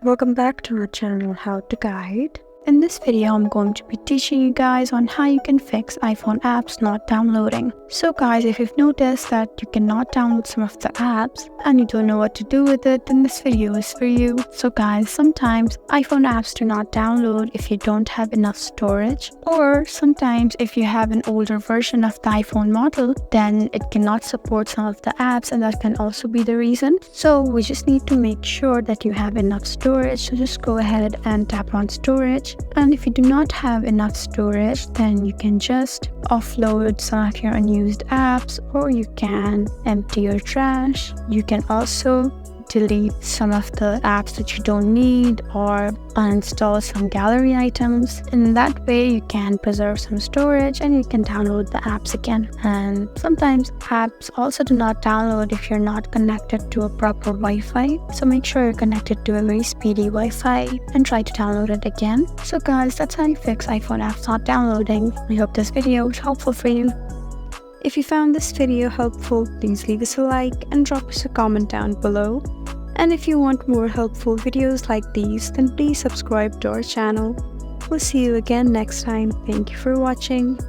Welcome back to our channel How to Guide. In this video, I'm going to be teaching you guys on how you can fix iPhone apps not downloading. So guys, if you've noticed that you cannot download some of the apps and you don't know what to do with it, then this video is for you. So guys, sometimes iPhone apps do not download if you don't have enough storage, or sometimes if you have an older version of the iPhone model, then it cannot support some of the apps, and that can also be the reason. So we just need to make sure that you have enough storage. So just go ahead and tap on storage. And if you do not have enough storage, then you can just offload some of your unused apps, or you can empty your trash. You can also delete some of the apps that you don't need, or uninstall some gallery items. In that way, you can preserve some storage and you can download the apps again. And sometimes apps also do not download if you're not connected to a proper Wi-Fi. So make sure you're connected to a very speedy Wi-Fi and try to download it again. So guys, that's how you fix iPhone apps not downloading. I hope this video was helpful for you. If you found this video helpful, please leave us a like and drop us a comment down below. And if you want more helpful videos like these, then please subscribe to our channel. We'll see you again next time. Thank you for watching.